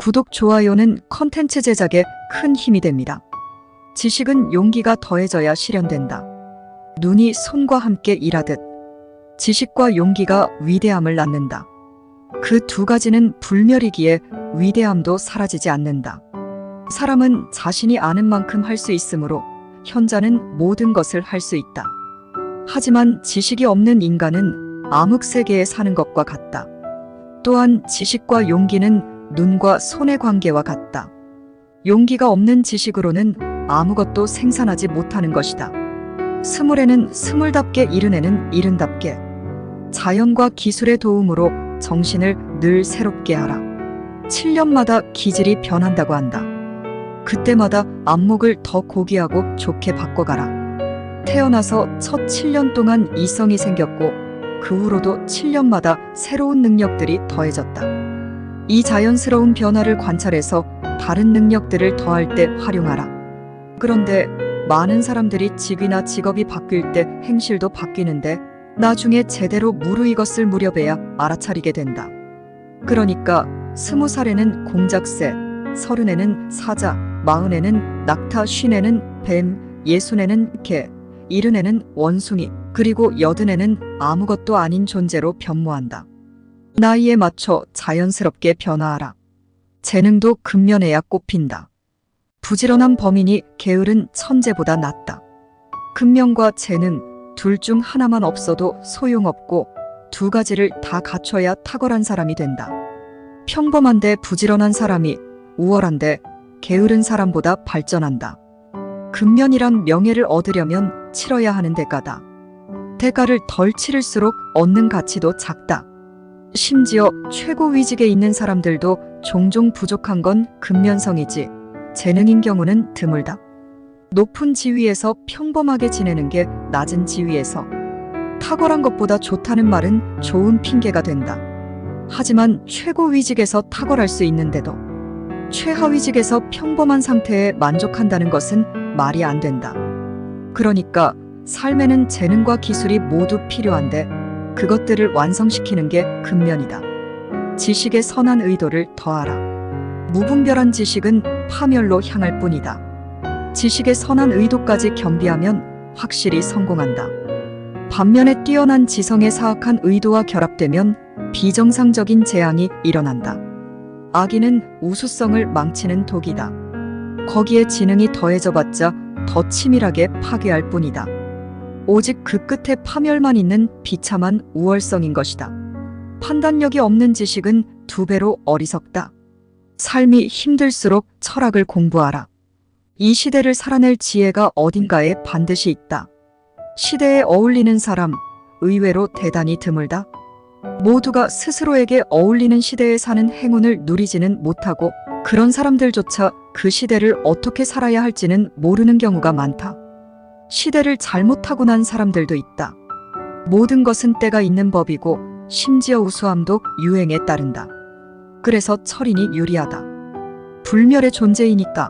구독, 좋아요는 컨텐츠 제작에 큰 힘이 됩니다. 지식은 용기가 더해져야 실현된다. 눈이 손과 함께 일하듯 지식과 용기가 위대함을 낳는다. 그 두 가지는 불멸이기에 위대함도 사라지지 않는다. 사람은 자신이 아는 만큼 할 수 있으므로 현자는 모든 것을 할 수 있다. 하지만 지식이 없는 인간은 암흑 세계에 사는 것과 같다. 또한 지식과 용기는 눈과 손의 관계와 같다. 용기가 없는 지식으로는 아무것도 생산하지 못하는 것이다. 스물에는 스물답게 이른에는 이른답게 자연과 기술의 도움으로 정신을 늘 새롭게 하라. 7년마다 기질이 변한다고 한다. 그때마다 안목을 더 고귀하고 좋게 바꿔가라. 태어나서 첫 7년 동안 이성이 생겼고 그 후로도 7년마다 새로운 능력들이 더해졌다. 이 자연스러운 변화를 관찰해서 다른 능력들을 더할 때 활용하라. 그런데 많은 사람들이 직위나 직업이 바뀔 때 행실도 바뀌는데 나중에 제대로 무르익었을 무렵에야 알아차리게 된다. 그러니까 20살에는 공작새, 30에는 사자, 40에는 낙타, 50에는 뱀, 60에는 개, 70에는 원숭이, 그리고 80에는 아무것도 아닌 존재로 변모한다. 나이에 맞춰 자연스럽게 변화하라. 재능도 근면해야 꼽힌다. 부지런한 범인이 게으른 천재보다 낫다. 근면과 재능 둘 중 하나만 없어도 소용없고 두 가지를 다 갖춰야 탁월한 사람이 된다. 평범한데 부지런한 사람이 우월한데 게으른 사람보다 발전한다. 근면이란 명예를 얻으려면 치러야 하는 대가다. 대가를 덜 치를수록 얻는 가치도 작다. 심지어 최고위직에 있는 사람들도 종종 부족한 건 근면성이지 재능인 경우는 드물다. 높은 지위에서 평범하게 지내는 게 낮은 지위에서 탁월한 것보다 좋다는 말은 좋은 핑계가 된다. 하지만 최고위직에서 탁월할 수 있는데도 최하위직에서 평범한 상태에 만족한다는 것은 말이 안 된다. 그러니까 삶에는 재능과 기술이 모두 필요한데 그것들을 완성시키는 게 근면이다. 지식의 선한 의도를 더하라. 무분별한 지식은 파멸로 향할 뿐이다. 지식의 선한 의도까지 겸비하면 확실히 성공한다. 반면에 뛰어난 지성의 사악한 의도와 결합되면 비정상적인 재앙이 일어난다. 악의는 우수성을 망치는 독이다. 거기에 지능이 더해져봤자 더 치밀하게 파괴할 뿐이다. 오직 그 끝에 파멸만 있는 비참한 우월성인 것이다. 판단력이 없는 지식은 2배로 어리석다. 삶이 힘들수록 철학을 공부하라. 이 시대를 살아낼 지혜가 어딘가에 반드시 있다. 시대에 어울리는 사람, 의외로 대단히 드물다. 모두가 스스로에게 어울리는 시대에 사는 행운을 누리지는 못하고 그런 사람들조차 그 시대를 어떻게 살아야 할지는 모르는 경우가 많다. 시대를 잘못 타고난 사람들도 있다. 모든 것은 때가 있는 법이고 심지어 우수함도 유행에 따른다. 그래서 철인이 유리하다. 불멸의 존재이니까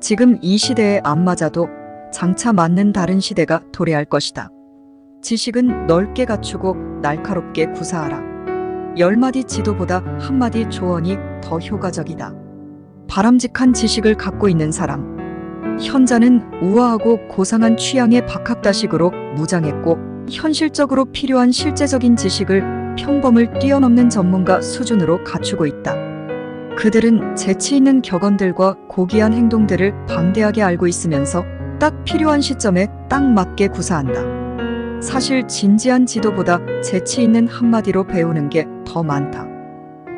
지금 이 시대에 안 맞아도 장차 맞는 다른 시대가 도래할 것이다. 지식은 넓게 갖추고 날카롭게 구사하라. 10마디 지도보다 1마디 조언이 더 효과적이다. 바람직한 지식을 갖고 있는 사람. 현자는 우아하고 고상한 취향의 박학다식으로 무장했고 현실적으로 필요한 실제적인 지식을 평범을 뛰어넘는 전문가 수준으로 갖추고 있다. 그들은 재치 있는 격언들과 고귀한 행동들을 방대하게 알고 있으면서 딱 필요한 시점에 딱 맞게 구사한다. 사실 진지한 지도보다 재치 있는 한마디로 배우는 게 더 많다.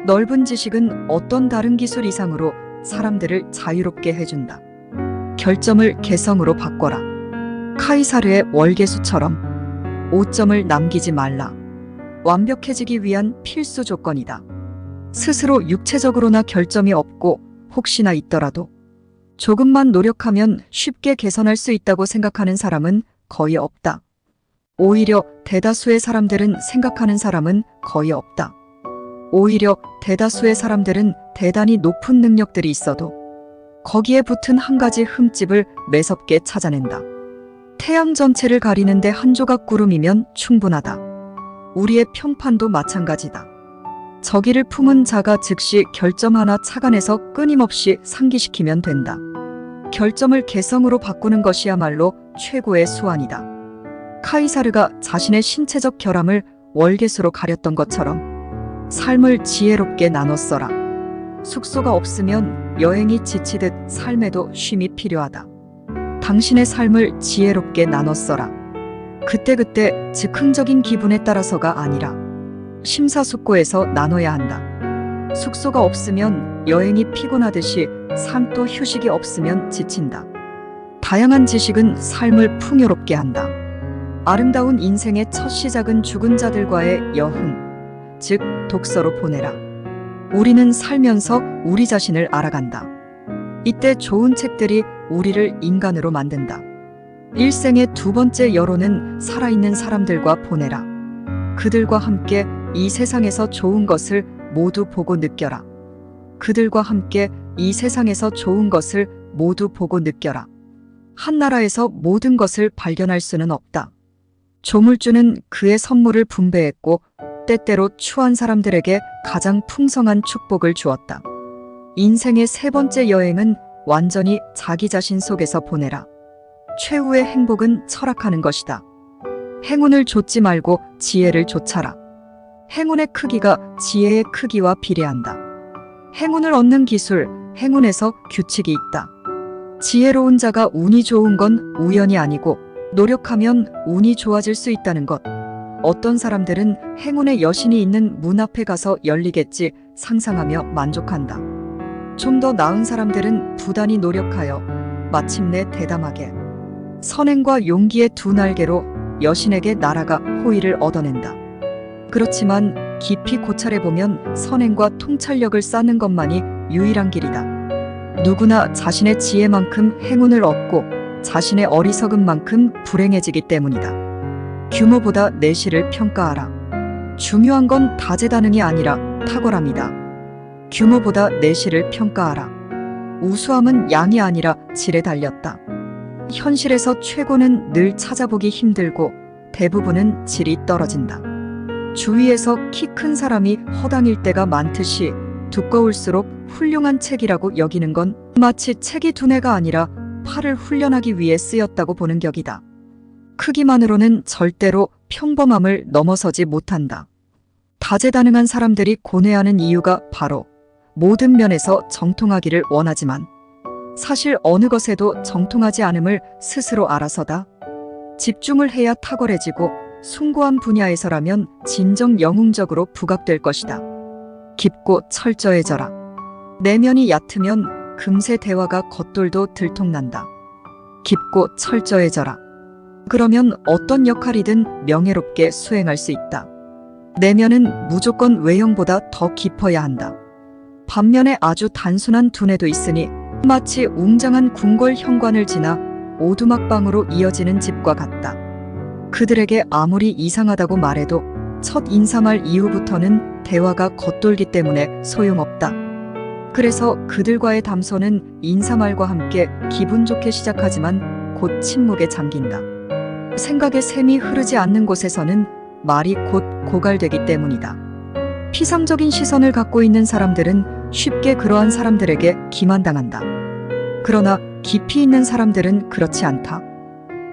넓은 지식은 어떤 다른 기술 이상으로 사람들을 자유롭게 해준다. 결점을 개성으로 바꿔라. 카이사르의 월계수처럼 오점을 남기지 말라. 완벽해지기 위한 필수 조건이다. 스스로 육체적으로나 결점이 없고 혹시나 있더라도 조금만 노력하면 쉽게 개선할 수 있다고 생각하는 사람은 거의 없다. 오히려 대다수의 사람들은 생각하는 사람은 거의 없다. 오히려 대다수의 사람들은 대단히 높은 능력들이 있어도 거기에 붙은 한 가지 흠집을 매섭게 찾아낸다. 태양 전체를 가리는데 한 조각 구름이면 충분하다. 우리의 평판도 마찬가지다. 저기를 품은 자가 즉시 결점 하나 착안해서 끊임없이 상기시키면 된다. 결점을 개성으로 바꾸는 것이야말로 최고의 수완이다. 카이사르가 자신의 신체적 결함을 월계수로 가렸던 것처럼 삶을 지혜롭게 나눠 써라. 숙소가 없으면 여행이 지치듯 삶에도 쉼이 필요하다. 당신의 삶을 지혜롭게 나눠 써라. 그때그때 즉흥적인 기분에 따라서가 아니라 심사숙고해서 나눠야 한다. 숙소가 없으면 여행이 피곤하듯이 삶도 휴식이 없으면 지친다. 다양한 지식은 삶을 풍요롭게 한다. 아름다운 인생의 첫 시작은 죽은 자들과의 여흥, 즉 독서로 보내라. 우리는 살면서 우리 자신을 알아간다. 이때 좋은 책들이 우리를 인간으로 만든다. 일생의 두 번째 여로는 살아있는 사람들과 보내라. 그들과 함께 이 세상에서 좋은 것을 모두 보고 느껴라. 그들과 함께 이 세상에서 좋은 것을 모두 보고 느껴라. 한 나라에서 모든 것을 발견할 수는 없다. 조물주는 그의 선물을 분배했고 때때로 추한 사람들에게 가장 풍성한 축복을 주었다. 인생의 세 번째 여행은 완전히 자기 자신 속에서 보내라. 최후의 행복은 철학하는 것이다. 행운을 좇지 말고 지혜를 좇아라. 행운의 크기가 지혜의 크기와 비례한다. 행운을 얻는 기술, 행운에서 규칙이 있다. 지혜로운 자가 운이 좋은 건 우연이 아니고 노력하면 운이 좋아질 수 있다는 것. 어떤 사람들은 행운의 여신이 있는 문 앞에 가서 열리겠지 상상하며 만족한다. 좀 더 나은 사람들은 부단히 노력하여 마침내 대담하게 선행과 용기의 두 날개로 여신에게 날아가 호의를 얻어낸다. 그렇지만 깊이 고찰해보면 선행과 통찰력을 쌓는 것만이 유일한 길이다. 누구나 자신의 지혜만큼 행운을 얻고 자신의 어리석음만큼 불행해지기 때문이다. 규모보다 내실을 평가하라. 중요한 건 다재다능이 아니라 탁월함이다. 규모보다 내실을 평가하라. 우수함은 양이 아니라 질에 달렸다. 현실에서 최고는 늘 찾아보기 힘들고 대부분은 질이 떨어진다. 주위에서 키 큰 사람이 허당일 때가 많듯이 두꺼울수록 훌륭한 책이라고 여기는 건 마치 책이 두뇌가 아니라 팔을 훈련하기 위해 쓰였다고 보는 격이다. 크기만으로는 절대로 평범함을 넘어서지 못한다. 다재다능한 사람들이 고뇌하는 이유가 바로 모든 면에서 정통하기를 원하지만 사실 어느 것에도 정통하지 않음을 스스로 알아서다. 집중을 해야 탁월해지고 숭고한 분야에서라면 진정 영웅적으로 부각될 것이다. 깊고 철저해져라. 내면이 얕으면 금세 대화가 겉돌도 들통난다. 깊고 철저해져라. 그러면 어떤 역할이든 명예롭게 수행할 수 있다. 내면은 무조건 외형보다 더 깊어야 한다. 반면에 아주 단순한 두뇌도 있으니 마치 웅장한 궁궐 현관을 지나 오두막방으로 이어지는 집과 같다. 그들에게 아무리 이상하다고 말해도 첫 인사말 이후부터는 대화가 겉돌기 때문에 소용없다. 그래서 그들과의 담소는 인사말과 함께 기분 좋게 시작하지만 곧 침묵에 잠긴다. 생각의 샘이 흐르지 않는 곳에서는 말이 곧 고갈되기 때문이다. 피상적인 시선을 갖고 있는 사람들은 쉽게 그러한 사람들에게 기만당한다. 그러나 깊이 있는 사람들은 그렇지 않다.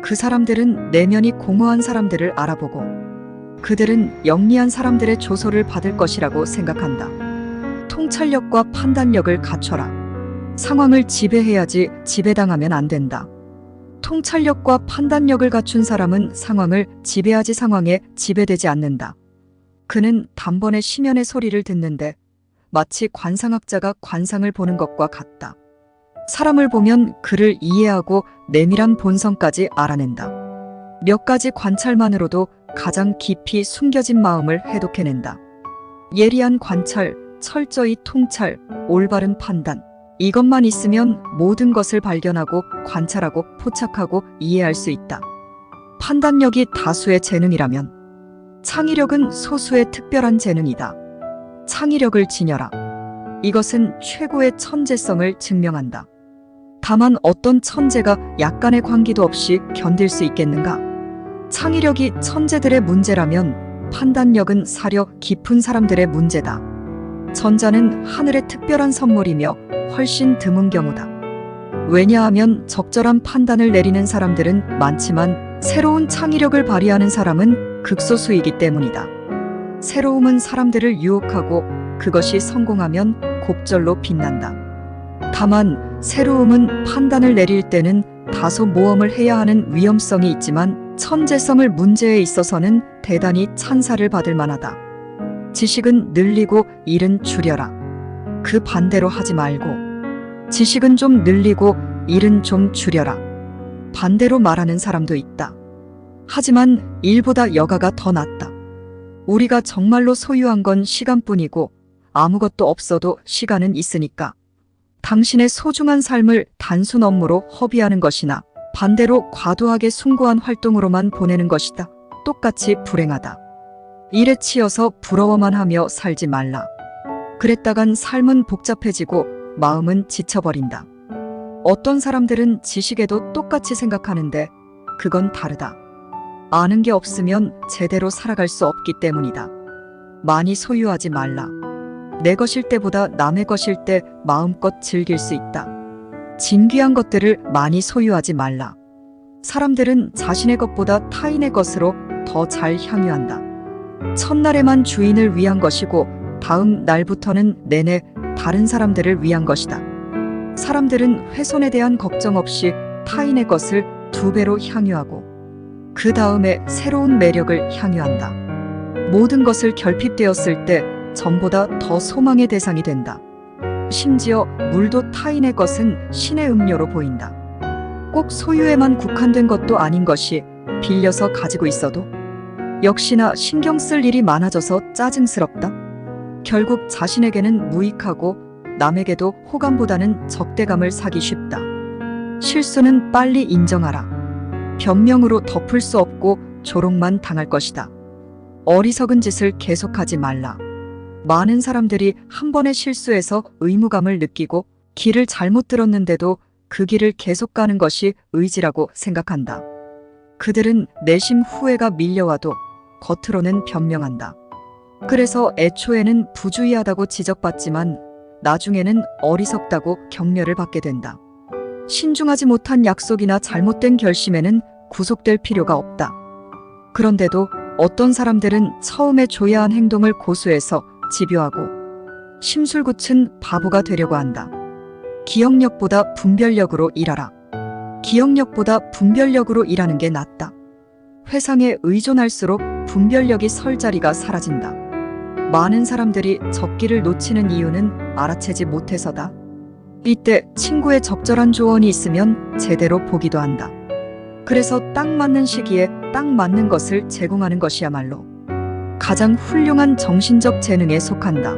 그 사람들은 내면이 공허한 사람들을 알아보고 그들은 영리한 사람들의 조소를 받을 것이라고 생각한다. 통찰력과 판단력을 갖춰라. 상황을 지배해야지 지배당하면 안 된다. 통찰력과 판단력을 갖춘 사람은 상황을 지배하지 상황에 지배되지 않는다. 그는 단번에 심연의 소리를 듣는데 마치 관상학자가 관상을 보는 것과 같다. 사람을 보면 그를 이해하고 내밀한 본성까지 알아낸다. 몇 가지 관찰만으로도 가장 깊이 숨겨진 마음을 해독해낸다. 예리한 관찰, 철저히 통찰, 올바른 판단. 이것만 있으면 모든 것을 발견하고 관찰하고 포착하고 이해할 수 있다. 판단력이 다수의 재능이라면 창의력은 소수의 특별한 재능이다. 창의력을 지녀라. 이것은 최고의 천재성을 증명한다. 다만 어떤 천재가 약간의 관계도 없이 견딜 수 있겠는가? 창의력이 천재들의 문제라면 판단력은 사려 깊은 사람들의 문제다. 전자는 하늘의 특별한 선물이며 훨씬 드문 경우다. 왜냐하면 적절한 판단을 내리는 사람들은 많지만 새로운 창의력을 발휘하는 사람은 극소수이기 때문이다. 새로움은 사람들을 유혹하고 그것이 성공하면 곱절로 빛난다. 다만 새로움은 판단을 내릴 때는 다소 모험을 해야 하는 위험성이 있지만 천재성을 문제에 있어서는 대단히 찬사를 받을 만하다. 지식은 늘리고 일은 줄여라. 그 반대로 하지 말고 지식은 좀 늘리고 일은 좀 줄여라. 반대로 말하는 사람도 있다. 하지만 일보다 여가가 더 낫다. 우리가 정말로 소유한 건 시간뿐이고 아무것도 없어도 시간은 있으니까. 당신의 소중한 삶을 단순 업무로 허비하는 것이나 반대로 과도하게 숭고한 활동으로만 보내는 것이다. 똑같이 불행하다. 일에 치여서 부러워만 하며 살지 말라. 그랬다간 삶은 복잡해지고 마음은 지쳐버린다. 어떤 사람들은 지식에도 똑같이 생각하는데 그건 다르다. 아는 게 없으면 제대로 살아갈 수 없기 때문이다. 많이 소유하지 말라. 내 것일 때보다 남의 것일 때 마음껏 즐길 수 있다. 진귀한 것들을 많이 소유하지 말라. 사람들은 자신의 것보다 타인의 것으로 더 잘 향유한다. 첫날에만 주인을 위한 것이고 다음 날부터는 내내 다른 사람들을 위한 것이다. 사람들은 훼손에 대한 걱정 없이 타인의 것을 2배로 향유하고 그 다음에 새로운 매력을 향유한다. 모든 것을 결핍되었을 때 전보다 더 소망의 대상이 된다. 심지어 물도 타인의 것은 신의 음료로 보인다. 꼭 소유에만 국한된 것도 아닌 것이 빌려서 가지고 있어도 역시나 신경 쓸 일이 많아져서 짜증스럽다. 결국 자신에게는 무익하고 남에게도 호감보다는 적대감을 사기 쉽다. 실수는 빨리 인정하라. 변명으로 덮을 수 없고 조롱만 당할 것이다. 어리석은 짓을 계속하지 말라. 많은 사람들이 한 번의 실수에서 의무감을 느끼고 길을 잘못 들었는데도 그 길을 계속 가는 것이 의지라고 생각한다. 그들은 내심 후회가 밀려와도 겉으로는 변명한다. 그래서 애초에는 부주의하다고 지적받지만 나중에는 어리석다고 격려를 받게 된다. 신중하지 못한 약속이나 잘못된 결심에는 구속될 필요가 없다. 그런데도 어떤 사람들은 처음에 조야한 행동을 고수해서 집요하고 심술궂은 바보가 되려고 한다. 기억력보다 분별력으로 일하라. 기억력보다 분별력으로 일하는 게 낫다. 회상에 의존할수록 분별력이 설 자리가 사라진다. 많은 사람들이 적기를 놓치는 이유는 알아채지 못해서다. 이때 친구의 적절한 조언이 있으면 제대로 보기도 한다. 그래서 딱 맞는 시기에 딱 맞는 것을 제공하는 것이야말로 가장 훌륭한 정신적 재능에 속한다.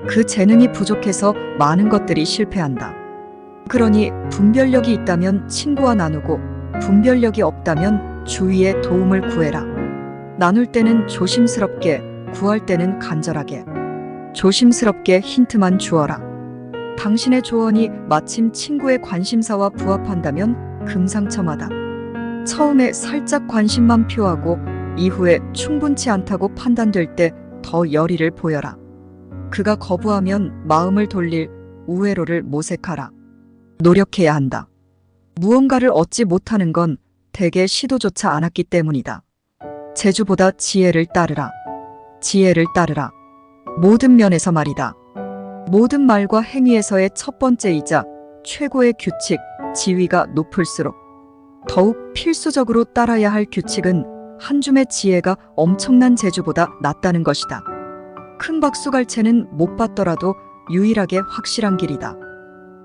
그 재능이 부족해서 많은 것들이 실패한다. 그러니 분별력이 있다면 친구와 나누고 분별력이 없다면 주위의 도움을 구해라. 나눌 때는 조심스럽게, 구할 때는 간절하게. 조심스럽게 힌트만 주어라. 당신의 조언이 마침 친구의 관심사와 부합한다면 금상첨화다. 처음에 살짝 관심만 표하고 이후에 충분치 않다고 판단될 때 더 열의를 보여라. 그가 거부하면 마음을 돌릴 우회로를 모색하라. 노력해야 한다. 무언가를 얻지 못하는 건 대개 시도조차 않았기 때문이다. 재주보다 지혜를 따르라. 지혜를 따르라. 모든 면에서 말이다. 모든 말과 행위에서의 첫 번째이자 최고의 규칙, 지위가 높을수록 더욱 필수적으로 따라야 할 규칙은 한 줌의 지혜가 엄청난 재주보다 낫다는 것이다. 큰 박수갈채는 못 받더라도 유일하게 확실한 길이다.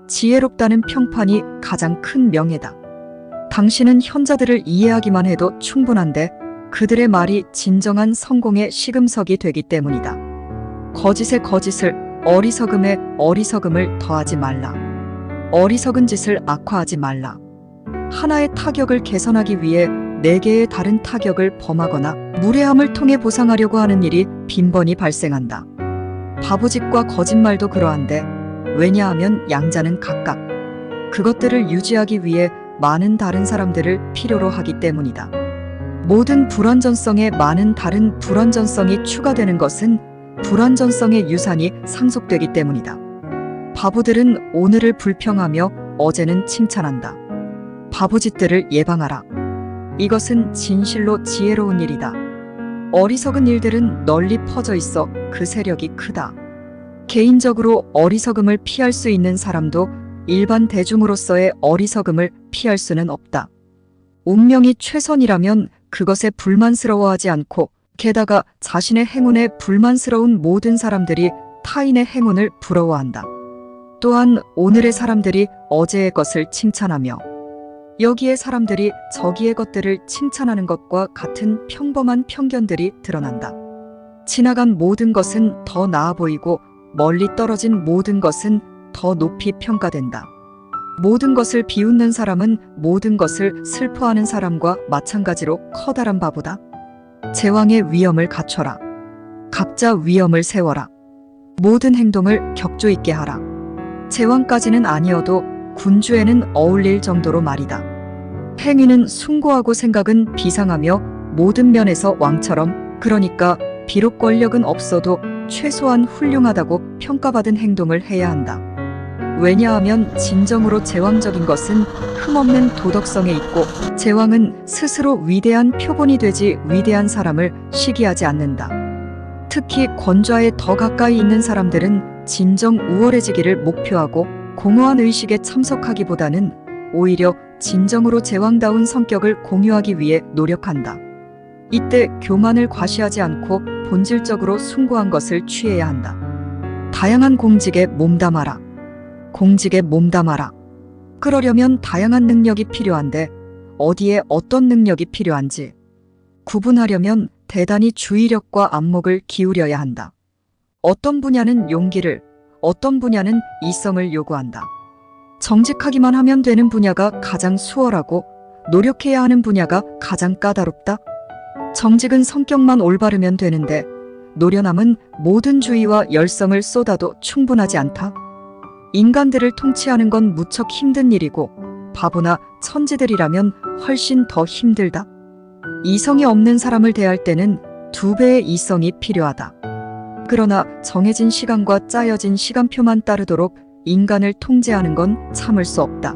지혜롭다는 평판이 가장 큰 명예다. 당신은 현자들을 이해하기만 해도 충분한데 그들의 말이 진정한 성공의 시금석이 되기 때문이다. 거짓에 거짓을, 어리석음에 어리석음을 더하지 말라. 어리석은 짓을 악화하지 말라. 하나의 타격을 개선하기 위해 4개의 다른 타격을 범하거나 무례함을 통해 보상하려고 하는 일이 빈번히 발생한다. 바보짓과 거짓말도 그러한데 왜냐하면 양자는 각각 그것들을 유지하기 위해 많은 다른 사람들을 필요로 하기 때문이다. 모든 불완전성에 많은 다른 불완전성이 추가되는 것은 불완전성의 유산이 상속되기 때문이다. 바보들은 오늘을 불평하며 어제는 칭찬한다. 바보짓들을 예방하라. 이것은 진실로 지혜로운 일이다. 어리석은 일들은 널리 퍼져 있어 그 세력이 크다. 개인적으로 어리석음을 피할 수 있는 사람도 일반 대중으로서의 어리석음을 피할 수는 없다. 운명이 최선이라면 그것에 불만스러워하지 않고 게다가 자신의 행운에 불만스러운 모든 사람들이 타인의 행운을 부러워한다. 또한 오늘의 사람들이 어제의 것을 칭찬하며 여기에 사람들이 저기의 것들을 칭찬하는 것과 같은 평범한 편견들이 드러난다. 지나간 모든 것은 더 나아 보이고 멀리 떨어진 모든 것은 더 높이 평가된다. 모든 것을 비웃는 사람은 모든 것을 슬퍼하는 사람과 마찬가지로 커다란 바보다. 제왕의 위엄을 갖춰라. 각자 위엄을 세워라. 모든 행동을 격조 있게 하라. 제왕까지는 아니어도 군주에는 어울릴 정도로 말이다. 행위는 숭고하고 생각은 비상하며 모든 면에서 왕처럼, 그러니까 비록 권력은 없어도 최소한 훌륭하다고 평가받은 행동을 해야 한다. 왜냐하면 진정으로 제왕적인 것은 흠없는 도덕성에 있고 제왕은 스스로 위대한 표본이 되지 위대한 사람을 시기하지 않는다. 특히 권좌에 더 가까이 있는 사람들은 진정 우월해지기를 목표하고 공허한 의식에 참석하기보다는 오히려 진정으로 제왕다운 성격을 공유하기 위해 노력한다. 이때 교만을 과시하지 않고 본질적으로 숭고한 것을 취해야 한다. 다양한 공직에 몸담아라. 공직에 몸담아라. 그러려면 다양한 능력이 필요한데 어디에 어떤 능력이 필요한지 구분하려면 대단히 주의력과 안목을 기울여야 한다. 어떤 분야는 용기를, 어떤 분야는 이성을 요구한다. 정직하기만 하면 되는 분야가 가장 수월하고 노력해야 하는 분야가 가장 까다롭다. 정직은 성격만 올바르면 되는데 노련함은 모든 주의와 열성을 쏟아도 충분하지 않다. 인간들을 통치하는 건 무척 힘든 일이고 바보나 천지들이라면 훨씬 더 힘들다. 이성이 없는 사람을 대할 때는 2배의 이성이 필요하다. 그러나 정해진 시간과 짜여진 시간표만 따르도록 인간을 통제하는 건 참을 수 없다.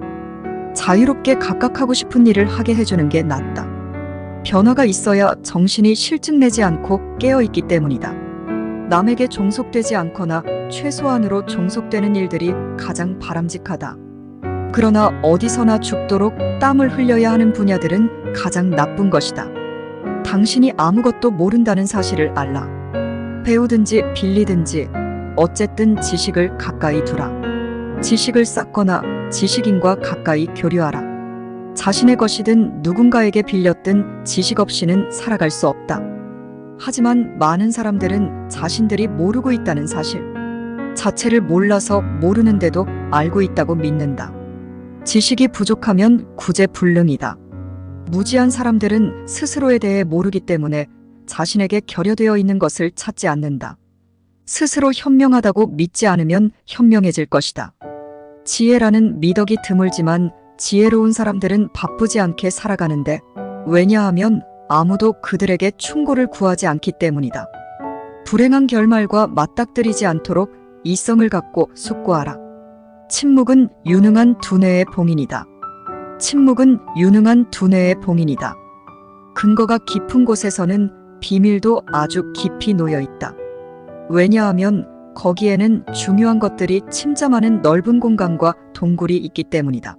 자유롭게 각각 하고 싶은 일을 하게 해주는 게 낫다. 변화가 있어야 정신이 실증내지 않고 깨어있기 때문이다. 남에게 종속되지 않거나 최소한으로 종속되는 일들이 가장 바람직하다. 그러나 어디서나 죽도록 땀을 흘려야 하는 분야들은 가장 나쁜 것이다. 당신이 아무것도 모른다는 사실을 알라. 배우든지 빌리든지 어쨌든 지식을 가까이 두라. 지식을 쌓거나 지식인과 가까이 교류하라. 자신의 것이든 누군가에게 빌렸든 지식 없이는 살아갈 수 없다. 하지만 많은 사람들은 자신들이 모르고 있다는 사실 자체를 몰라서 모르는데도 알고 있다고 믿는다. 지식이 부족하면 구제불능이다. 무지한 사람들은 스스로에 대해 모르기 때문에 자신에게 결여되어 있는 것을 찾지 않는다. 스스로 현명하다고 믿지 않으면 현명해질 것이다. 지혜라는 미덕이 드물지만 지혜로운 사람들은 바쁘지 않게 살아가는데 왜냐하면 아무도 그들에게 충고를 구하지 않기 때문이다. 불행한 결말과 맞닥뜨리지 않도록 이성을 갖고 숙고하라. 침묵은 유능한 두뇌의 봉인이다. 침묵은 유능한 두뇌의 봉인이다. 근거가 깊은 곳에서는 비밀도 아주 깊이 놓여 있다. 왜냐하면 거기에는 중요한 것들이 침잠하는 넓은 공간과 동굴이 있기 때문이다.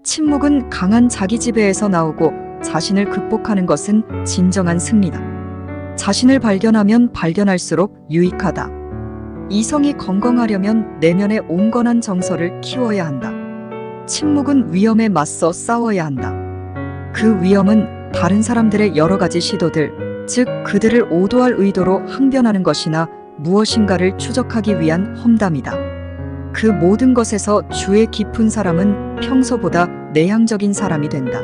침묵은 강한 자기지배에서 나오고 자신을 극복하는 것은 진정한 승리다. 자신을 발견하면 발견할수록 유익하다. 이성이 건강하려면 내면의 온건한 정서를 키워야 한다. 침묵은 위험에 맞서 싸워야 한다. 그 위험은 다른 사람들의 여러 가지 시도들, 즉 그들을 오도할 의도로 항변하는 것이나 무엇인가를 추적하기 위한 험담이다. 그 모든 것에서 주의 깊은 사람은 평소보다 내향적인 사람이 된다.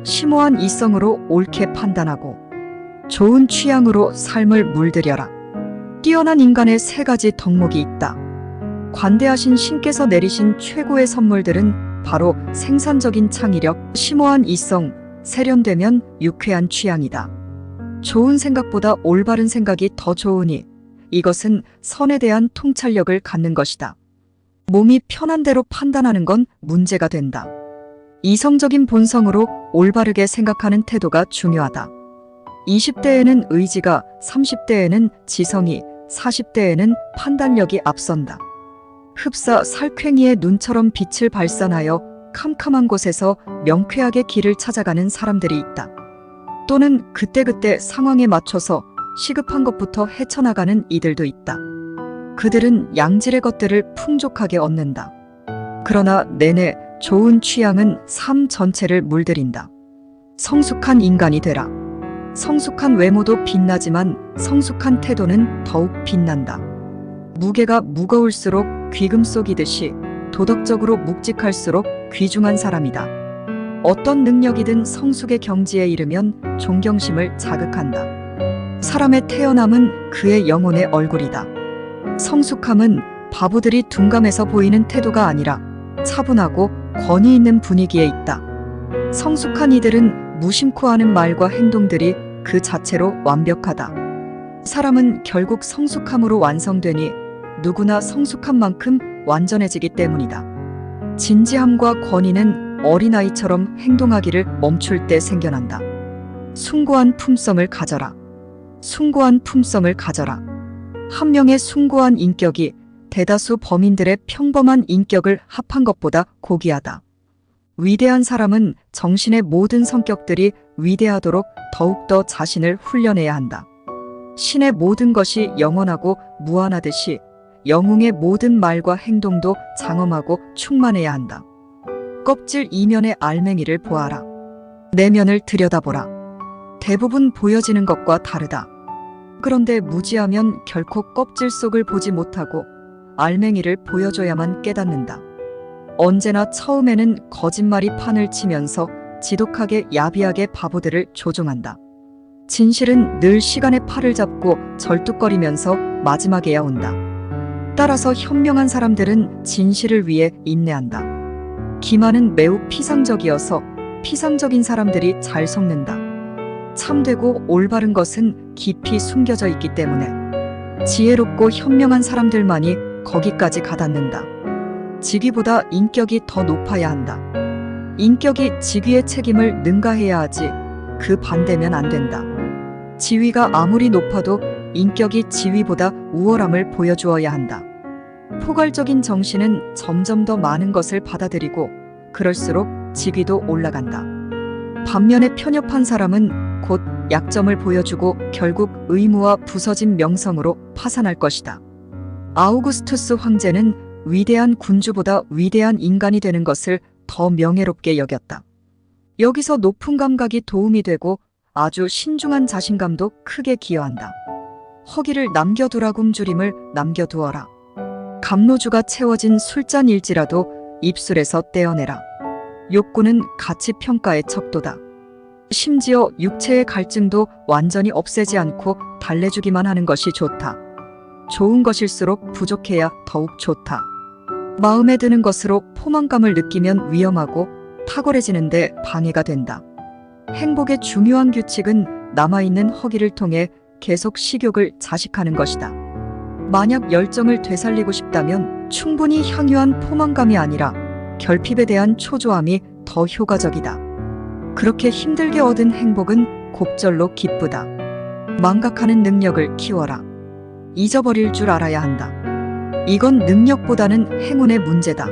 심오한 이성으로 옳게 판단하고 좋은 취향으로 삶을 물들여라. 뛰어난 인간의 3가지 덕목이 있다. 관대하신 신께서 내리신 최고의 선물들은 바로 생산적인 창의력, 심오한 이성, 세련되면 유쾌한 취향이다. 좋은 생각보다 올바른 생각이 더 좋으니 이것은 선에 대한 통찰력을 갖는 것이다. 몸이 편한 대로 판단하는 건 문제가 된다. 이성적인 본성으로 올바르게 생각하는 태도가 중요하다. 20대에는 의지가, 30대에는 지성이, 40대에는 판단력이 앞선다. 흡사 살쾡이의 눈처럼 빛을 발산하여 캄캄한 곳에서 명쾌하게 길을 찾아가는 사람들이 있다. 또는 그때그때 상황에 맞춰서 시급한 것부터 헤쳐나가는 이들도 있다. 그들은 양질의 것들을 풍족하게 얻는다. 그러나 내내 좋은 취향은 삶 전체를 물들인다. 성숙한 인간이 되라. 성숙한 외모도 빛나지만 성숙한 태도는 더욱 빛난다. 무게가 무거울수록 귀금 속이듯이 도덕적으로 묵직할수록 귀중한 사람이다. 어떤 능력이든 성숙의 경지에 이르면 존경심을 자극한다. 사람의 태어남은 그의 영혼의 얼굴이다. 성숙함은 바보들이 둔감해서 보이는 태도가 아니라 차분하고 권위 있는 분위기에 있다. 성숙한 이들은 무심코 하는 말과 행동들이 그 자체로 완벽하다. 사람은 결국 성숙함으로 완성되니 누구나 성숙한 만큼 완전해지기 때문이다. 진지함과 권위는 어린아이처럼 행동하기를 멈출 때 생겨난다. 숭고한 품성을 가져라. 숭고한 품성을 가져라. 한 명의 숭고한 인격이 대다수 범인들의 평범한 인격을 합한 것보다 고귀하다. 위대한 사람은 정신의 모든 성격들이 위대하도록 더욱더 자신을 훈련해야 한다. 신의 모든 것이 영원하고 무한하듯이 영웅의 모든 말과 행동도 장엄하고 충만해야 한다. 껍질 이면의 알맹이를 보아라. 내면을 들여다보라. 대부분 보여지는 것과 다르다. 그런데 무지하면 결코 껍질 속을 보지 못하고 알맹이를 보여줘야만 깨닫는다. 언제나 처음에는 거짓말이 판을 치면서 지독하게 야비하게 바보들을 조종한다. 진실은 늘 시간의 팔을 잡고 절뚝거리면서 마지막에야 온다. 따라서 현명한 사람들은 진실을 위해 인내한다. 기만은 매우 피상적이어서 피상적인 사람들이 잘 속는다. 참되고 올바른 것은 깊이 숨겨져 있기 때문에 지혜롭고 현명한 사람들만이 거기까지 가닿는다. 직위보다 인격이 더 높아야 한다. 인격이 직위의 책임을 능가해야 하지 그 반대면 안 된다. 지위가 아무리 높아도 인격이 지위보다 우월함을 보여주어야 한다. 포괄적인 정신은 점점 더 많은 것을 받아들이고 그럴수록 직위도 올라간다. 반면에 편협한 사람은 곧 약점을 보여주고 결국 의무와 부서진 명성으로 파산할 것이다. 아우구스투스 황제는 위대한 군주보다 위대한 인간이 되는 것을 더 명예롭게 여겼다. 여기서 높은 감각이 도움이 되고 아주 신중한 자신감도 크게 기여한다. 허기를 남겨두라 굶주림을 남겨두어라. 감로주가 채워진 술잔일지라도 입술에서 떼어내라. 욕구는 가치 평가의 척도다. 심지어 육체의 갈증도 완전히 없애지 않고 달래주기만 하는 것이 좋다. 좋은 것일수록 부족해야 더욱 좋다. 마음에 드는 것으로 포만감을 느끼면 위험하고 탁월해지는데 방해가 된다. 행복의 중요한 규칙은 남아있는 허기를 통해 계속 식욕을 자식하는 것이다. 만약 열정을 되살리고 싶다면 충분히 향유한 포만감이 아니라 결핍에 대한 초조함이 더 효과적이다. 그렇게 힘들게 얻은 행복은 곱절로 기쁘다. 망각하는 능력을 키워라. 잊어버릴 줄 알아야 한다. 이건 능력보다는 행운의 문제다.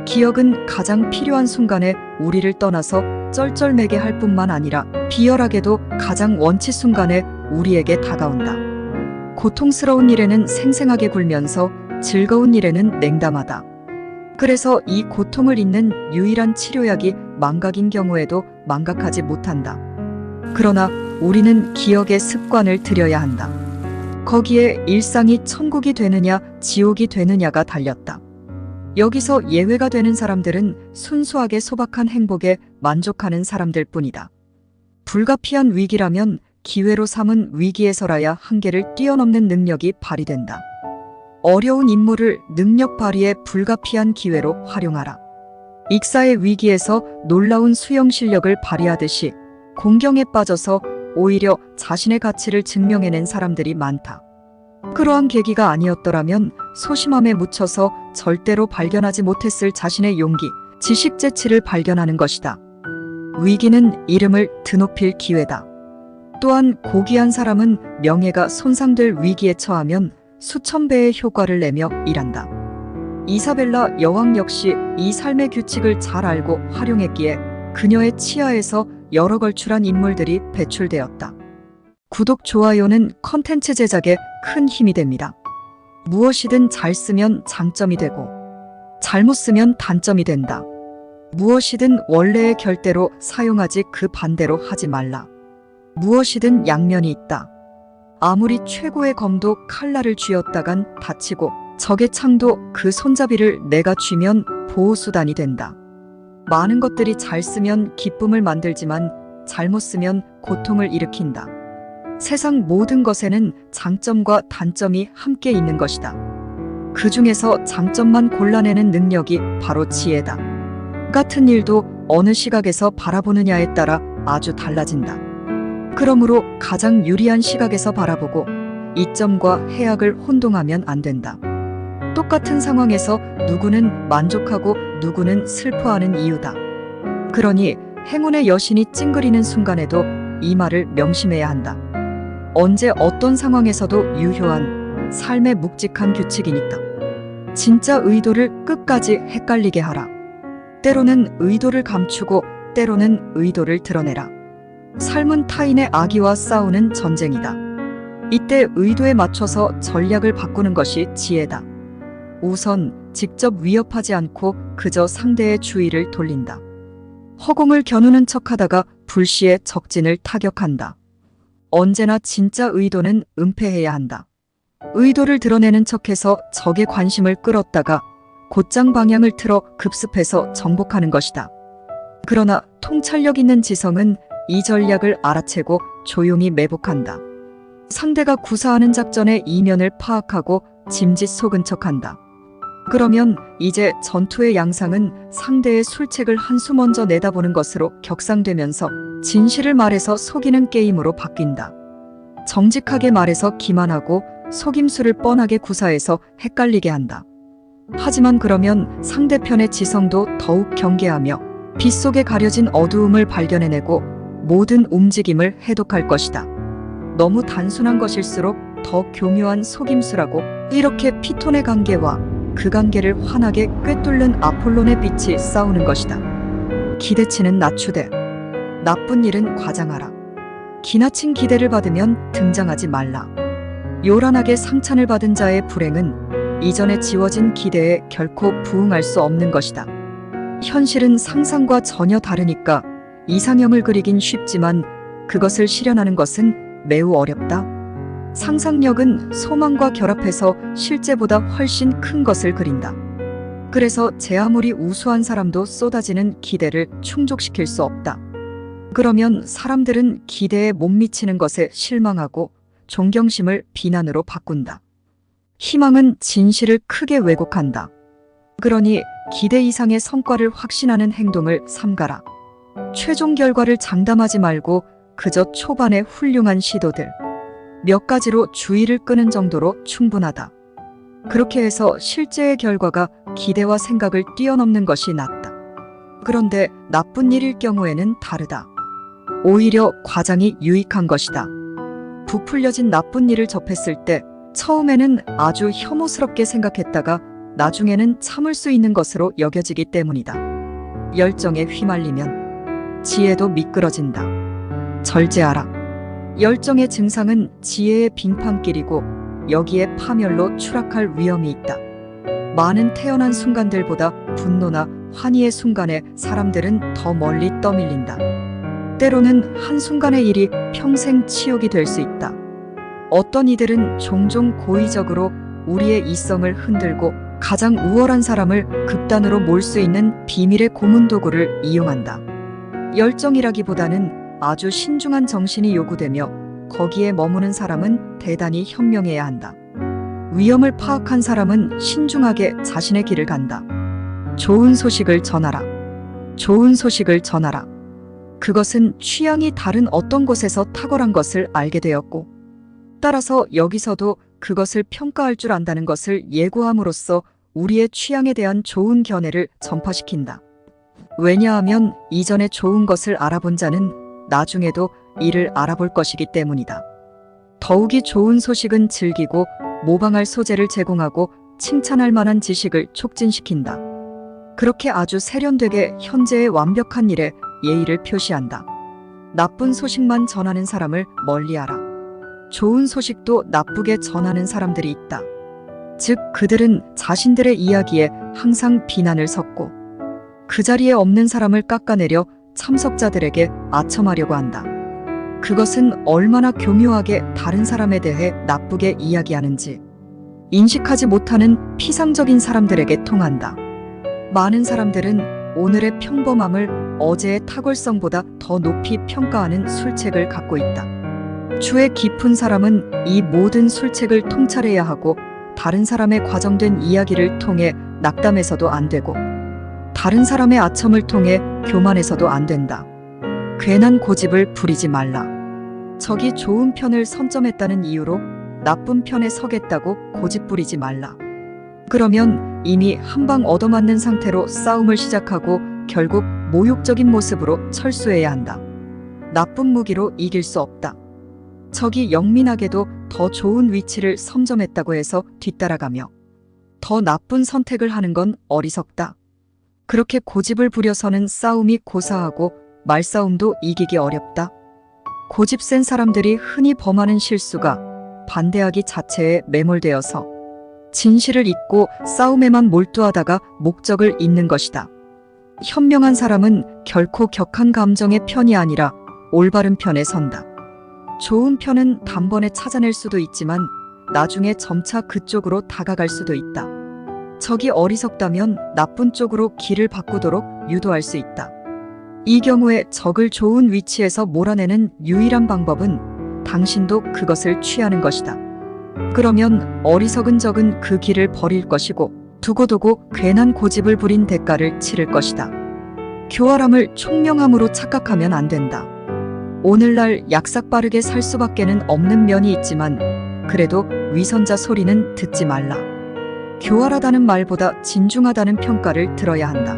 기억은 가장 필요한 순간에 우리를 떠나서 쩔쩔매게 할 뿐만 아니라 비열하게도 가장 원치 순간에 우리에게 다가온다. 고통스러운 일에는 생생하게 굴면서 즐거운 일에는 냉담하다. 그래서 이 고통을 잊는 유일한 치료약이 망각인 경우에도 망각하지 못한다. 그러나 우리는 기억의 습관을 들여야 한다. 거기에 일상이 천국이 되느냐 지옥이 되느냐가 달렸다. 여기서 예외가 되는 사람들은 순수하게 소박한 행복에 만족하는 사람들 뿐이다. 불가피한 위기라면 기회로 삼은 위기에서라야 한계를 뛰어넘는 능력이 발휘된다. 어려운 임무를 능력 발휘의 불가피한 기회로 활용하라. 익사의 위기에서 놀라운 수영 실력을 발휘하듯이 공경에 빠져서 오히려 자신의 가치를 증명해낸 사람들이 많다. 그러한 계기가 아니었더라면 소심함에 묻혀서 절대로 발견하지 못했을 자신의 용기, 지식 재치를 발견하는 것이다. 위기는 이름을 드높일 기회다. 또한 고귀한 사람은 명예가 손상될 위기에 처하면 수천 배의 효과를 내며 일한다. 이사벨라 여왕 역시 이 삶의 규칙을 잘 알고 활용했기에 그녀의 치하에서 여러 걸출한 인물들이 배출되었다. 구독, 좋아요는 컨텐츠 제작에 큰 힘이 됩니다. 무엇이든 잘 쓰면 장점이 되고 잘못 쓰면 단점이 된다. 무엇이든 원래의 결대로 사용하지 그 반대로 하지 말라. 무엇이든 양면이 있다. 아무리 최고의 검도 칼날을 쥐었다간 다치고 적의 창도 그 손잡이를 내가 쥐면 보호수단이 된다. 많은 것들이 잘 쓰면 기쁨을 만들지만 잘못 쓰면 고통을 일으킨다. 세상 모든 것에는 장점과 단점이 함께 있는 것이다. 그 중에서 장점만 골라내는 능력이 바로 지혜다. 같은 일도 어느 시각에서 바라보느냐에 따라 아주 달라진다. 그러므로 가장 유리한 시각에서 바라보고 이점과 해악을 혼동하면 안 된다. 똑같은 상황에서 누구는 만족하고 누구는 슬퍼하는 이유다. 그러니 행운의 여신이 찡그리는 순간에도 이 말을 명심해야 한다. 언제 어떤 상황에서도 유효한 삶의 묵직한 규칙이니까. 진짜 의도를 끝까지 헷갈리게 하라. 때로는 의도를 감추고 때로는 의도를 드러내라. 삶은 타인의 악의와 싸우는 전쟁이다. 이때 의도에 맞춰서 전략을 바꾸는 것이 지혜다. 우선 직접 위협하지 않고 그저 상대의 주의를 돌린다. 허공을 겨누는 척하다가 불시에 적진을 타격한다. 언제나 진짜 의도는 은폐해야 한다. 의도를 드러내는 척해서 적의 관심을 끌었다가 곧장 방향을 틀어 급습해서 정복하는 것이다. 그러나 통찰력 있는 지성은 이 전략을 알아채고 조용히 매복한다. 상대가 구사하는 작전의 이면을 파악하고 짐짓 속은 척한다. 그러면 이제 전투의 양상은 상대의 술책을 한 수 먼저 내다보는 것으로 격상되면서 진실을 말해서 속이는 게임으로 바뀐다. 정직하게 말해서 기만하고 속임수를 뻔하게 구사해서 헷갈리게 한다. 하지만 그러면 상대편의 지성도 더욱 경계하며 빛속에 가려진 어두움을 발견해내고 모든 움직임을 해독할 것이다. 너무 단순한 것일수록 더 교묘한 속임수라고. 이렇게 피톤의 관계와 그 관계를 환하게 꿰뚫는 아폴론의 빛이 싸우는 것이다. 기대치는 낮추되 나쁜 일은 과장하라. 기나친 기대를 받으면 등장하지 말라. 요란하게 상찬을 받은 자의 불행은 이전에 지워진 기대에 결코 부응할 수 없는 것이다. 현실은 상상과 전혀 다르니까 이상형을 그리긴 쉽지만 그것을 실현하는 것은 매우 어렵다. 상상력은 소망과 결합해서 실제보다 훨씬 큰 것을 그린다. 그래서 제 아무리 우수한 사람도 쏟아지는 기대를 충족시킬 수 없다. 그러면 사람들은 기대에 못 미치는 것에 실망하고 존경심을 비난으로 바꾼다. 희망은 진실을 크게 왜곡한다. 그러니 기대 이상의 성과를 확신하는 행동을 삼가라. 최종 결과를 장담하지 말고 그저 초반의 훌륭한 시도들 몇 가지로 주의를 끄는 정도로 충분하다. 그렇게 해서 실제의 결과가 기대와 생각을 뛰어넘는 것이 낫다. 그런데 나쁜 일일 경우에는 다르다. 오히려 과장이 유익한 것이다. 부풀려진 나쁜 일을 접했을 때 처음에는 아주 혐오스럽게 생각했다가 나중에는 참을 수 있는 것으로 여겨지기 때문이다. 열정에 휘말리면 지혜도 미끄러진다. 절제하라. 열정의 증상은 지혜의 빙판길이고 여기에 파멸로 추락할 위험이 있다. 많은 태어난 순간들보다 분노나 환희의 순간에 사람들은 더 멀리 떠밀린다. 때로는 한순간의 일이 평생 치욕이 될 수 있다. 어떤 이들은 종종 고의적으로 우리의 이성을 흔들고 가장 우월한 사람을 극단으로 몰 수 있는 비밀의 고문도구를 이용한다. 열정이라기보다는 아주 신중한 정신이 요구되며 거기에 머무는 사람은 대단히 현명해야 한다. 위험을 파악한 사람은 신중하게 자신의 길을 간다. 좋은 소식을 전하라. 좋은 소식을 전하라. 그것은 취향이 다른 어떤 곳에서 탁월한 것을 알게 되었고, 따라서 여기서도 그것을 평가할 줄 안다는 것을 예고함으로써 우리의 취향에 대한 좋은 견해를 전파시킨다. 왜냐하면 이전에 좋은 것을 알아본 자는 나중에도 이를 알아볼 것이기 때문이다. 더욱이 좋은 소식은 즐기고 모방할 소재를 제공하고 칭찬할 만한 지식을 촉진시킨다. 그렇게 아주 세련되게 현재의 완벽한 일에 예의를 표시한다. 나쁜 소식만 전하는 사람을 멀리하라. 좋은 소식도 나쁘게 전하는 사람들이 있다. 즉 그들은 자신들의 이야기에 항상 비난을 섞고 그 자리에 없는 사람을 깎아내려 참석자들에게 아첨하려고 한다. 그것은 얼마나 교묘하게 다른 사람에 대해 나쁘게 이야기하는지 인식하지 못하는 피상적인 사람들에게 통한다. 많은 사람들은 오늘의 평범함을 어제의 탁월성보다 더 높이 평가하는 술책을 갖고 있다. 추에 깊은 사람은 이 모든 술책을 통찰해야 하고 다른 사람의 과정된 이야기를 통해 낙담해서도 안 되고 다른 사람의 아첨을 통해 교만해서도 안 된다. 괜한 고집을 부리지 말라. 적이 좋은 편을 선점했다는 이유로 나쁜 편에 서겠다고 고집 부리지 말라. 그러면 이미 한 방 얻어맞는 상태로 싸움을 시작하고 결국 모욕적인 모습으로 철수해야 한다. 나쁜 무기로 이길 수 없다. 적이 영민하게도 더 좋은 위치를 선점했다고 해서 뒤따라가며 더 나쁜 선택을 하는 건 어리석다. 그렇게 고집을 부려서는 싸움이 고사하고 말싸움도 이기기 어렵다. 고집 센 사람들이 흔히 범하는 실수가 반대하기 자체에 매몰되어서 진실을 잊고 싸움에만 몰두하다가 목적을 잊는 것이다. 현명한 사람은 결코 격한 감정의 편이 아니라 올바른 편에 선다. 좋은 편은 단번에 찾아낼 수도 있지만 나중에 점차 그쪽으로 다가갈 수도 있다. 적이 어리석다면 나쁜 쪽으로 길을 바꾸도록 유도할 수 있다. 이 경우에 적을 좋은 위치에서 몰아내는 유일한 방법은 당신도 그것을 취하는 것이다. 그러면 어리석은 적은 그 길을 버릴 것이고 두고두고 괜한 고집을 부린 대가를 치를 것이다. 교활함을 총명함으로 착각하면 안 된다. 오늘날 약삭빠르게 살 수밖에는 없는 면이 있지만 그래도 위선자 소리는 듣지 말라. 교활하다는 말보다 진중하다는 평가를 들어야 한다.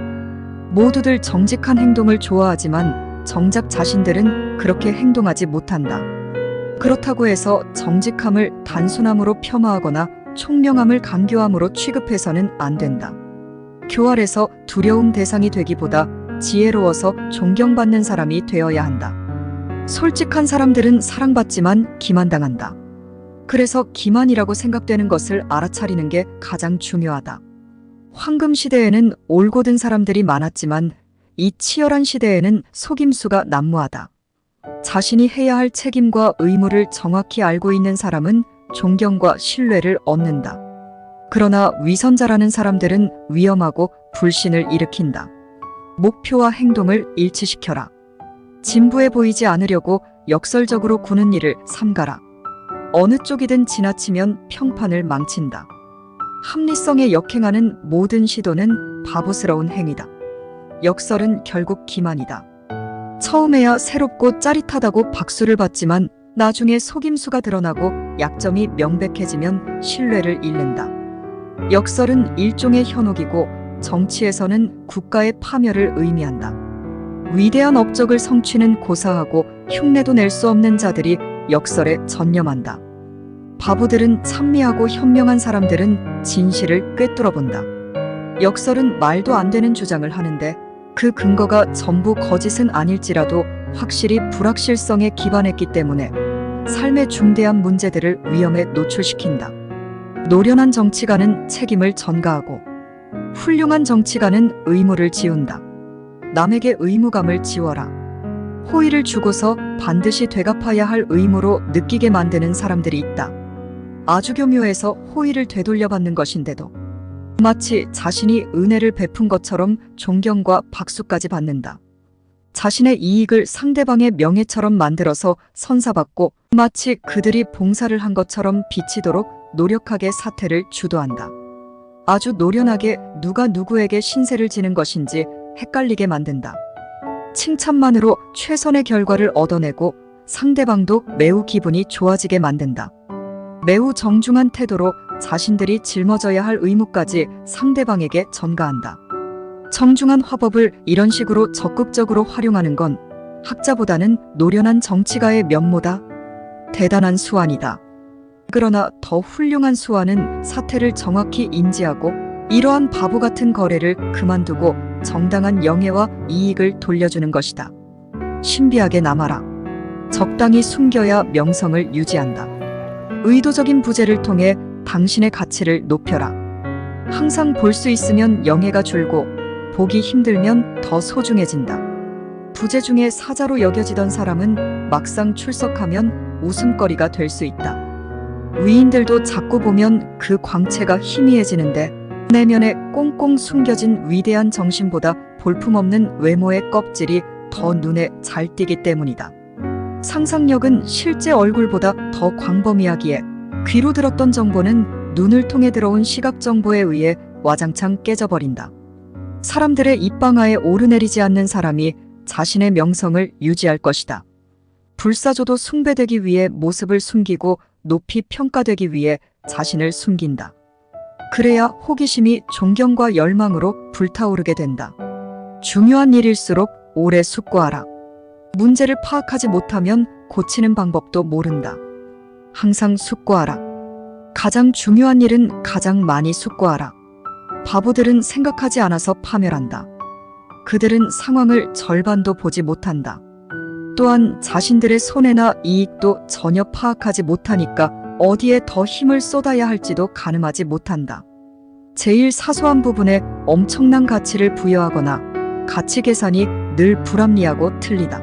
모두들 정직한 행동을 좋아하지만 정작 자신들은 그렇게 행동하지 못한다. 그렇다고 해서 정직함을 단순함으로 폄하하거나 총명함을 강교함으로 취급해서는 안 된다. 교활해서 두려움 대상이 되기보다 지혜로워서 존경받는 사람이 되어야 한다. 솔직한 사람들은 사랑받지만 기만당한다. 그래서 기만이라고 생각되는 것을 알아차리는 게 가장 중요하다. 황금 시대에는 올곧은 사람들이 많았지만 이 치열한 시대에는 속임수가 난무하다. 자신이 해야 할 책임과 의무를 정확히 알고 있는 사람은 존경과 신뢰를 얻는다. 그러나 위선자라는 사람들은 위험하고 불신을 일으킨다. 목표와 행동을 일치시켜라. 진부해 보이지 않으려고 역설적으로 구는 일을 삼가라. 어느 쪽이든 지나치면 평판을 망친다. 합리성에 역행하는 모든 시도는 바보스러운 행위다. 역설은 결국 기만이다. 처음에야 새롭고 짜릿하다고 박수를 받지만 나중에 속임수가 드러나고 약점이 명백해지면 신뢰를 잃는다. 역설은 일종의 현혹이고 정치에서는 국가의 파멸을 의미한다. 위대한 업적을 성취는 고사하고 흉내도 낼 수 없는 자들이 역설에 전념한다. 바보들은 찬미하고 현명한 사람들은 진실을 꿰뚫어 본다. 역설은 말도 안 되는 주장을 하는데 그 근거가 전부 거짓은 아닐지라도 확실히 불확실성에 기반했기 때문에 삶의 중대한 문제들을 위험에 노출시킨다. 노련한 정치가는 책임을 전가하고 훌륭한 정치가는 의무를 지운다. 남에게 의무감을 지워라. 호의를 주고서 반드시 되갚아야 할 의무로 느끼게 만드는 사람들이 있다. 아주 교묘해서 호의를 되돌려받는 것인데도 마치 자신이 은혜를 베푼 것처럼 존경과 박수까지 받는다. 자신의 이익을 상대방의 명예처럼 만들어서 선사받고 마치 그들이 봉사를 한 것처럼 비치도록 노력하게 사태를 주도한다. 아주 노련하게 누가 누구에게 신세를 지는 것인지 헷갈리게 만든다. 칭찬만으로 최선의 결과를 얻어내고 상대방도 매우 기분이 좋아지게 만든다. 매우 정중한 태도로 자신들이 짊어져야 할 의무까지 상대방에게 전가한다. 정중한 화법을 이런 식으로 적극적으로 활용하는 건 학자보다는 노련한 정치가의 면모다. 대단한 수완이다. 그러나 더 훌륭한 수완은 사태를 정확히 인지하고 이러한 바보 같은 거래를 그만두고 정당한 영예와 이익을 돌려주는 것이다. 신비하게 남아라. 적당히 숨겨야 명성을 유지한다. 의도적인 부재를 통해 당신의 가치를 높여라. 항상 볼 수 있으면 영예가 줄고 보기 힘들면 더 소중해진다. 부재 중에 사자로 여겨지던 사람은 막상 출석하면 웃음거리가 될 수 있다. 위인들도 자꾸 보면 그 광채가 희미해지는데 내면에 꽁꽁 숨겨진 위대한 정신보다 볼품없는 외모의 껍질이 더 눈에 잘 띄기 때문이다. 상상력은 실제 얼굴보다 더 광범위하기에 귀로 들었던 정보는 눈을 통해 들어온 시각 정보에 의해 와장창 깨져버린다. 사람들의 입방아에 오르내리지 않는 사람이 자신의 명성을 유지할 것이다. 불사조도 숭배되기 위해 모습을 숨기고 높이 평가되기 위해 자신을 숨긴다. 그래야 호기심이 존경과 열망으로 불타오르게 된다. 중요한 일일수록 오래 숙고하라. 문제를 파악하지 못하면 고치는 방법도 모른다. 항상 숙고하라. 가장 중요한 일은 가장 많이 숙고하라. 바보들은 생각하지 않아서 파멸한다. 그들은 상황을 절반도 보지 못한다. 또한 자신들의 손해나 이익도 전혀 파악하지 못하니까 어디에 더 힘을 쏟아야 할지도 가늠하지 못한다. 제일 사소한 부분에 엄청난 가치를 부여하거나 가치 계산이 늘 불합리하고 틀리다.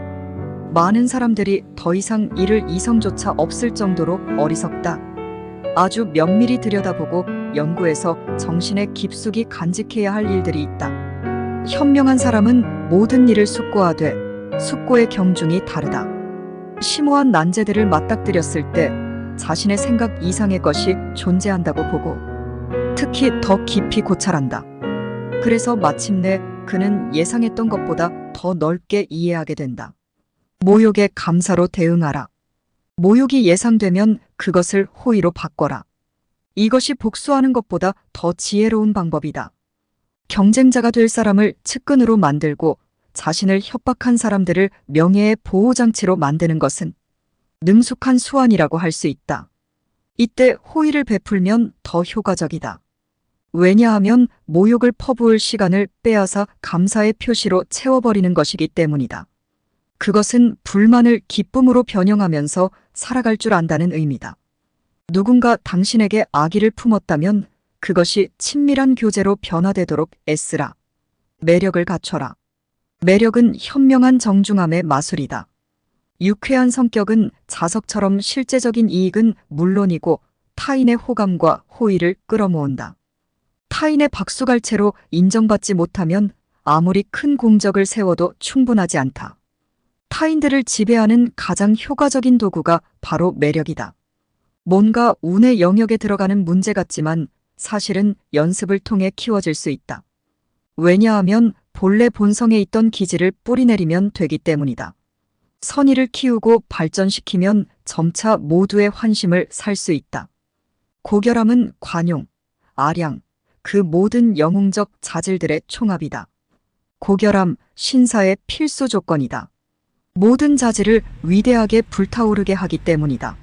많은 사람들이 더 이상 이를 이성조차 없을 정도로 어리석다. 아주 면밀히 들여다보고 연구해서 정신에 깊숙이 간직해야 할 일들이 있다. 현명한 사람은 모든 일을 숙고하되 숙고의 경중이 다르다. 심오한 난제들을 맞닥뜨렸을 때 자신의 생각 이상의 것이 존재한다고 보고 특히 더 깊이 고찰한다. 그래서 마침내 그는 예상했던 것보다 더 넓게 이해하게 된다. 모욕에 감사로 대응하라. 모욕이 예상되면 그것을 호의로 바꿔라. 이것이 복수하는 것보다 더 지혜로운 방법이다. 경쟁자가 될 사람을 측근으로 만들고 자신을 협박한 사람들을 명예의 보호장치로 만드는 것은 능숙한 수완이라고 할 수 있다. 이때 호의를 베풀면 더 효과적이다. 왜냐하면 모욕을 퍼부을 시간을 빼앗아 감사의 표시로 채워버리는 것이기 때문이다. 그것은 불만을 기쁨으로 변형하면서 살아갈 줄 안다는 의미다. 누군가 당신에게 악의를 품었다면 그것이 친밀한 교제로 변화되도록 애쓰라. 매력을 갖춰라. 매력은 현명한 정중함의 마술이다. 유쾌한 성격은 자석처럼 실제적인 이익은 물론이고 타인의 호감과 호의를 끌어모은다. 타인의 박수갈채로 인정받지 못하면 아무리 큰 공적을 세워도 충분하지 않다. 타인들을 지배하는 가장 효과적인 도구가 바로 매력이다. 뭔가 운의 영역에 들어가는 문제 같지만 사실은 연습을 통해 키워질 수 있다. 왜냐하면 본래 본성에 있던 기질을 뿌리내리면 되기 때문이다. 선의를 키우고 발전시키면 점차 모두의 환심을 살 수 있다. 고결함은 관용, 아량, 그 모든 영웅적 자질들의 총합이다. 고결함, 신사의 필수 조건이다. 모든 자질을 위대하게 불타오르게 하기 때문이다.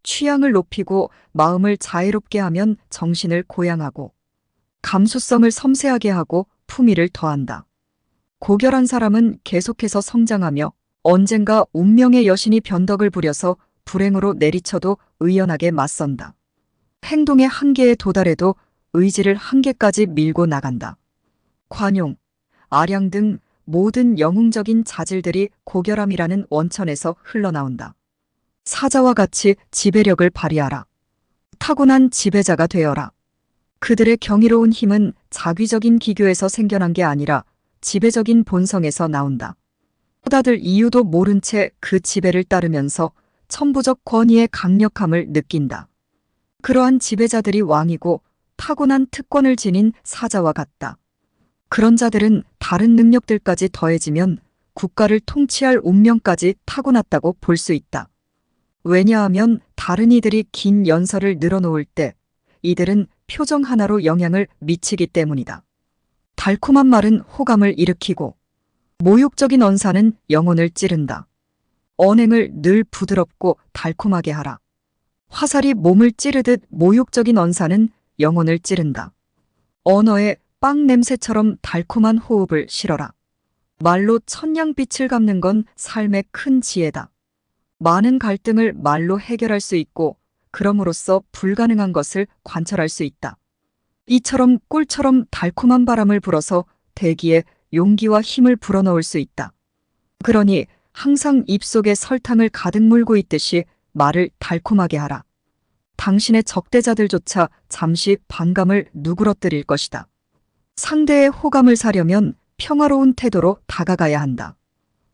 취향을 높이고 마음을 자애롭게 하면 정신을 고양하고 감수성을 섬세하게 하고 품위를 더한다. 고결한 사람은 계속해서 성장하며 언젠가 운명의 여신이 변덕을 부려서 불행으로 내리쳐도 의연하게 맞선다. 행동의 한계에 도달해도 의지를 한계까지 밀고 나간다. 관용, 아량 등 모든 영웅적인 자질들이 고결함이라는 원천에서 흘러나온다. 사자와 같이 지배력을 발휘하라. 타고난 지배자가 되어라. 그들의 경이로운 힘은 자귀적인 기교에서 생겨난 게 아니라 지배적인 본성에서 나온다. 호다들 이유도 모른 채 그 지배를 따르면서 천부적 권위의 강력함을 느낀다. 그러한 지배자들이 왕이고 타고난 특권을 지닌 사자와 같다. 그런 자들은 다른 능력들까지 더해지면 국가를 통치할 운명까지 타고났다고 볼 수 있다. 왜냐하면 다른 이들이 긴 연설을 늘어놓을 때 이들은 표정 하나로 영향을 미치기 때문이다. 달콤한 말은 호감을 일으키고 모욕적인 언사는 영혼을 찌른다. 언행을 늘 부드럽고 달콤하게 하라. 화살이 몸을 찌르듯 모욕적인 언사는 영혼을 찌른다. 언어에 빵 냄새처럼 달콤한 호흡을 실어라. 말로 천냥빛을 갚는 건 삶의 큰 지혜다. 많은 갈등을 말로 해결할 수 있고 그럼으로써 불가능한 것을 관철할 수 있다. 이처럼 꿀처럼 달콤한 바람을 불어서 대기에 용기와 힘을 불어넣을 수 있다. 그러니 항상 입속에 설탕을 가득 물고 있듯이 말을 달콤하게 하라. 당신의 적대자들조차 잠시 반감을 누그러뜨릴 것이다. 상대의 호감을 사려면 평화로운 태도로 다가가야 한다.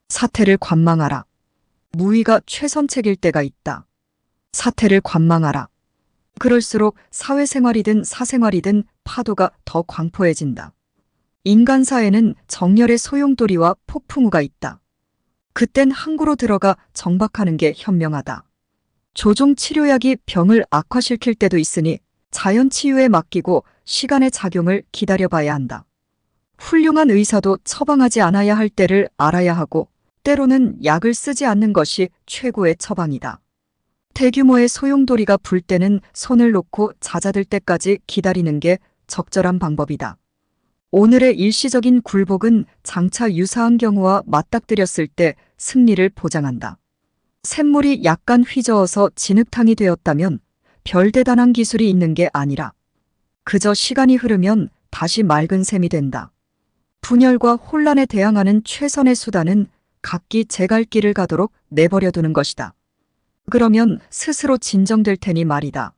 사태를 관망하라. 무의가 최선책일 때가 있다. 사태를 관망하라. 그럴수록 사회생활이든 사생활이든 파도가 더 광포해진다. 인간사에는 정열의 소용돌이와 폭풍우가 있다. 그땐 항구로 들어가 정박하는 게 현명하다. 조종 치료약이 병을 악화시킬 때도 있으니 자연 치유에 맡기고 시간의 작용을 기다려봐야 한다. 훌륭한 의사도 처방하지 않아야 할 때를 알아야 하고 때로는 약을 쓰지 않는 것이 최고의 처방이다. 대규모의 소용돌이가 불 때는 손을 놓고 잦아들 때까지 기다리는 게 적절한 방법이다. 오늘의 일시적인 굴복은 장차 유사한 경우와 맞닥뜨렸을 때 승리를 보장한다. 샘물이 약간 휘저어서 진흙탕이 되었다면 별 대단한 기술이 있는 게 아니라 그저 시간이 흐르면 다시 맑은 샘이 된다. 분열과 혼란에 대항하는 최선의 수단은 각기 제 갈 길을 가도록 내버려 두는 것이다. 그러면 스스로 진정될 테니 말이다.